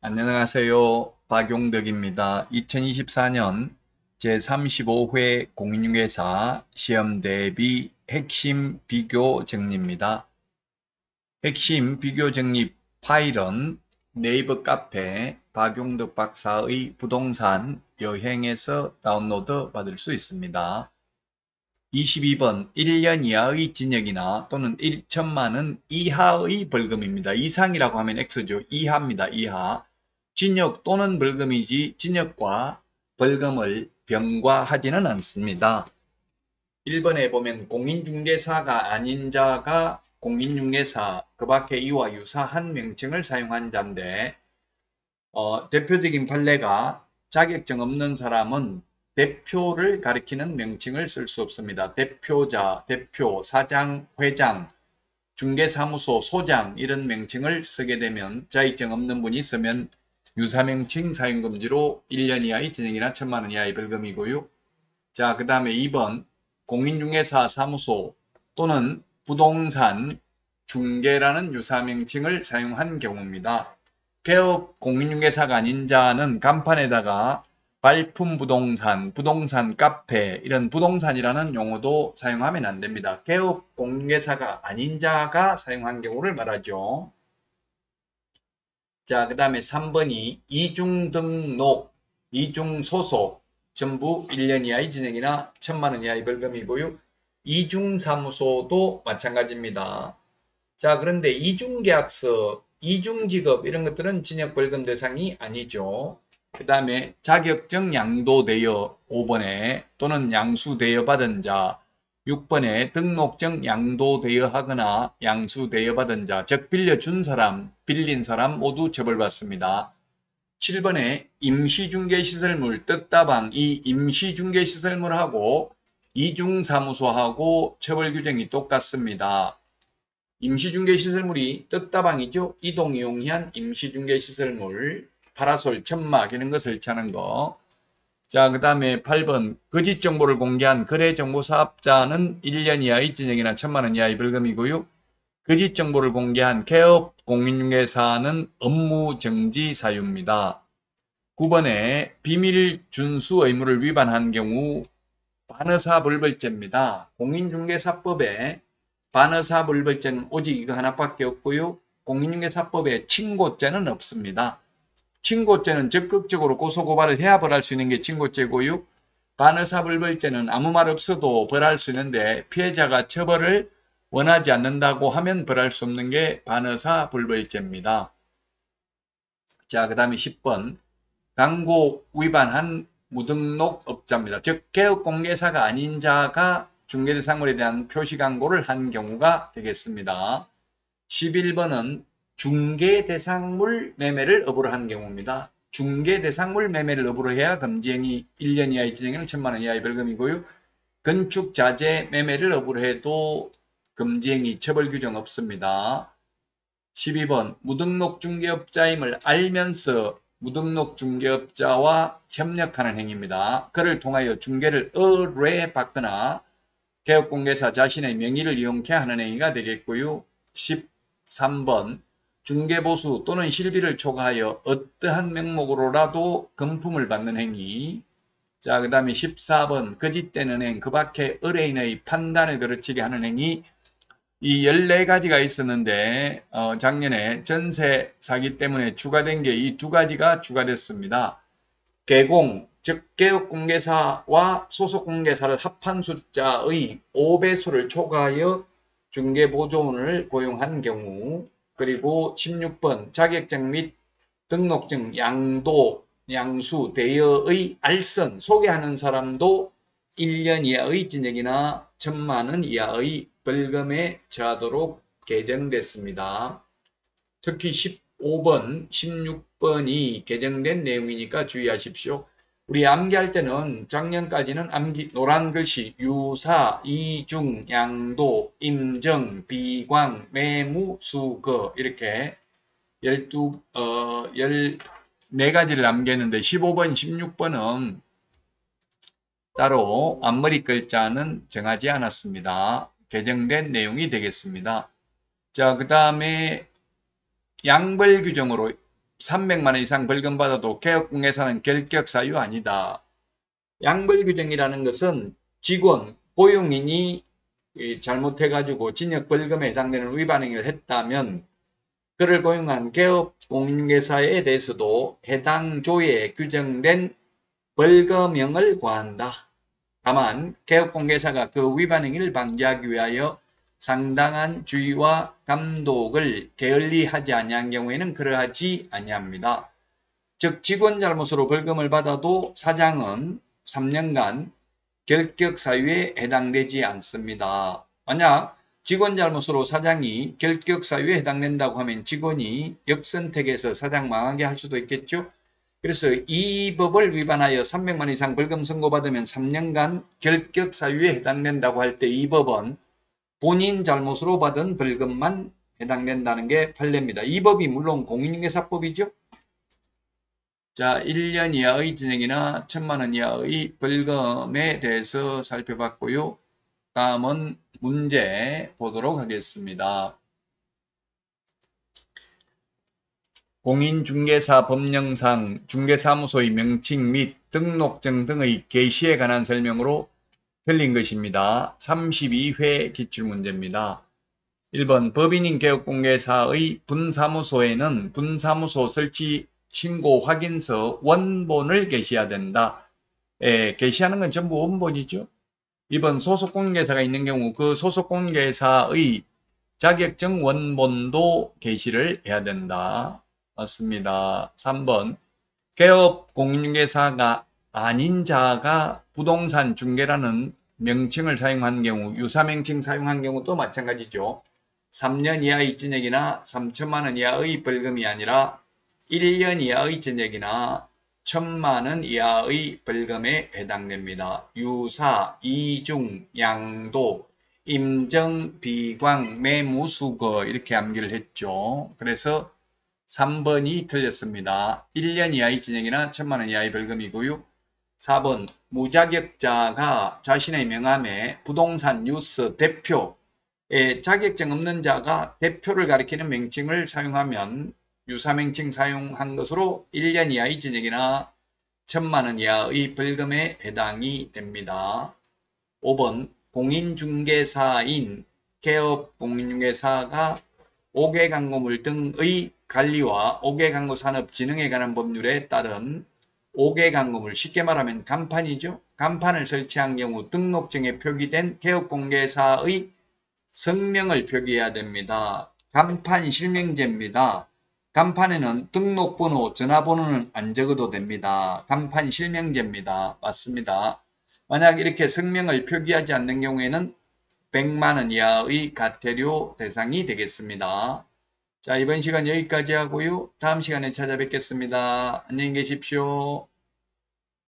안녕하세요. 박용덕입니다. 2024년 제35회 공인중개사 시험 대비 핵심 비교 정리입니다. 핵심 비교 정리 파일은 네이버 카페 박용덕 박사의 부동산 여행에서 다운로드 받을 수 있습니다. 22번 1년 이하의 징역이나 또는 1천만원 이하의 벌금입니다. 이상이라고 하면 X죠. 이하입니다. 이하. 징역 또는 벌금이지 징역과 벌금을 병과하지는 않습니다. 1번에 보면 공인중개사가 아닌 자가 공인중개사 그 밖에 이와 유사한 명칭을 사용한 자인데 대표적인 판례가 자격증 없는 사람은 대표를 가리키는 명칭을 쓸 수 없습니다. 대표자, 대표, 사장, 회장, 중개사무소, 소장 이런 명칭을 쓰게 되면 자격증 없는 분이 쓰면 유사명칭 사용금지로 1년 이하의 징역이나 1,000만 원 이하의 벌금이고요. 자, 그 다음에 2번 공인중개사 사무소 또는 부동산 중개라는 유사명칭을 사용한 경우입니다. 개업 공인중개사가 아닌 자는 간판에다가 발품 부동산, 부동산 카페 이런 부동산이라는 용어도 사용하면 안 됩니다. 개업 공인중개사가 아닌 자가 사용한 경우를 말하죠. 자, 그 다음에 3번이 이중등록, 이중소속 전부 1년 이하의 징역이나 1,000만 원 이하의 벌금이고요. 이중사무소도 마찬가지입니다. 자, 그런데 이중계약서, 이중직업 이런 것들은 징역벌금 대상이 아니죠. 그 다음에 자격증 양도되어 5번에 또는 양수되어 받은 자 6번에 등록증 양도되어 하거나 양수되어 받은 자, 즉 빌려준 사람, 빌린 사람 모두 처벌받습니다. 7번에 임시중개시설물, 뜻다방 이 임시중개시설물하고 이중사무소하고 처벌규정이 똑같습니다. 임시중개시설물이 뜻다방이죠. 이동이용한 임시중개시설물, 파라솔, 천막 이런 거 설치하는 거. 자, 그 다음에 8번 거짓 정보를 공개한 거래정보사업자는 1년 이하의 징역이나 1,000만 원 이하의 벌금이고요. 거짓 정보를 공개한 개업 공인중개사는 업무정지 사유입니다. 9번에 비밀 준수 의무를 위반한 경우 반의사불벌죄입니다. 공인중개사법에 반의사불벌죄는 오직 이거 하나밖에 없고요. 공인중개사법에 친고죄는 없습니다. 친고죄는 적극적으로 고소고발을 해야 벌할 수 있는 게 친고죄고요. 반의사불벌죄는 아무 말 없어도 벌할 수 있는데 피해자가 처벌을 원하지 않는다고 하면 벌할 수 없는 게 반의사불벌죄입니다. 자, 그 다음에 10번 광고 위반한 무등록업자입니다. 즉 개업공개사가 아닌 자가 중개대상물에 대한 표시광고를 한 경우가 되겠습니다. 11번은 중개대상물 매매를 업으로 한 경우입니다. 중개대상물 매매를 업으로 해야 금지행위 1년 이하의 징역이나 1,000만 원 이하의 벌금이고요. 건축자재 매매를 업으로 해도 금지행위 처벌규정 없습니다. 12번 무등록 중개업자임을 알면서 무등록 중개업자와 협력하는 행위입니다. 그를 통하여 중개를 의뢰받거나 개업공개사 자신의 명의를 이용케 하는 행위가 되겠고요. 13번 중개보수 또는 실비를 초과하여 어떠한 명목으로라도 금품을 받는 행위. 자, 그 다음에 14번 거짓된 은행 그 밖에 의뢰인의 판단을 거르치게 하는 행위. 이 14가지가 있었는데 작년에 전세 사기 때문에 추가된 게 이 두 가지가 추가됐습니다. 개공, 즉 개업공개사와 소속공개사를 합한 숫자의 5배수를 초과하여 중개보조원을 고용한 경우, 그리고 16번 자격증 및 등록증 양도, 양수, 대여의 알선, 소개하는 사람도 1년 이하의 징역이나 1,000만 원 이하의 벌금에 처하도록 개정됐습니다. 특히 15번, 16번이 개정된 내용이니까 주의하십시오. 우리 암기할 때는 작년까지는 암기 노란 글씨 유사, 이중, 양도, 임정, 비광, 매무, 수거 이렇게 14가지를 암기했는데 15번, 16번은 따로 앞머리 글자는 정하지 않았습니다. 개정된 내용이 되겠습니다. 자, 그 다음에 양벌 규정으로 300만 원 이상 벌금 받아도 개업공개사는 결격 사유 아니다. 양벌규정이라는 것은 직원, 고용인이 잘못해가지고 징역벌금에 해당되는 위반 행위를 했다면 그를 고용한 개업공개사에 대해서도 해당 조에 규정된 벌금형을 과한다. 다만 개업공개사가 그 위반 행위를 방지하기 위하여 상당한 주의와 감독을 게을리하지 아니한 경우에는 그러하지 아니합니다. 즉 직원 잘못으로 벌금을 받아도 사장은 3년간 결격 사유에 해당되지 않습니다. 만약 직원 잘못으로 사장이 결격 사유에 해당된다고 하면 직원이 역선택해서 사장 망하게 할 수도 있겠죠. 그래서 이 법을 위반하여 300만 이상 벌금 선고받으면 3년간 결격 사유에 해당된다고 할 때 이 법은 본인 잘못으로 받은 벌금만 해당된다는 게 판례입니다. 이 법이 물론 공인중개사법이죠. 자, 1년 이하의 징역이나 1000만 원 이하의 벌금에 대해서 살펴봤고요. 다음은 문제 보도록 하겠습니다. 공인중개사 법령상 중개사무소의 명칭 및 등록증 등의 개시에 관한 설명으로 틀린 것입니다. 32회 기출문제입니다. 1번 법인인 개업공개사의 분사무소에는 분사무소 설치 신고 확인서 원본을 게시해야 된다. 게시하는 건 전부 원본이죠. 2번 소속공인중개사가 있는 경우 그 소속공인중개사의 자격증 원본도 게시를 해야 된다. 맞습니다. 3번 개업공인중개사가 아닌 자가 부동산 중개라는 명칭을 사용한 경우 유사명칭 사용한 경우도 마찬가지죠. 3년 이하의 징역이나 3천만 원 이하의 벌금이 아니라 1년 이하의 징역이나 1000만 원 이하의 벌금에 해당됩니다. 유사, 이중, 양도, 임정, 비광, 매무수거 이렇게 암기를 했죠. 그래서 3번이 틀렸습니다. 1년 이하의 징역이나 1000만 원 이하의 벌금이고요. 4번 무자격자가 자신의 명함에 부동산 뉴스 대표에 자격증 없는 자가 대표를 가리키는 명칭을 사용하면 유사명칭 사용한 것으로 1년 이하의 징역이나 1000만 원 이하의 벌금에 해당이 됩니다. 5번 공인중개사인 개업공인중개사가 5개 광고물 등의 관리와 5개 광고 산업 진흥에 관한 법률에 따른 5개 광고물, 쉽게 말하면 간판이죠. 간판을 설치한 경우 등록증에 표기된 개업공개사의 성명을 표기해야 됩니다. 간판 실명제입니다. 간판에는 등록번호, 전화번호는 안 적어도 됩니다. 간판 실명제입니다. 맞습니다. 만약 이렇게 성명을 표기하지 않는 경우에는 100만 원 이하의 과태료 대상이 되겠습니다. 자, 이번 시간 여기까지 하고요. 다음 시간에 찾아뵙겠습니다. 안녕히 계십시오.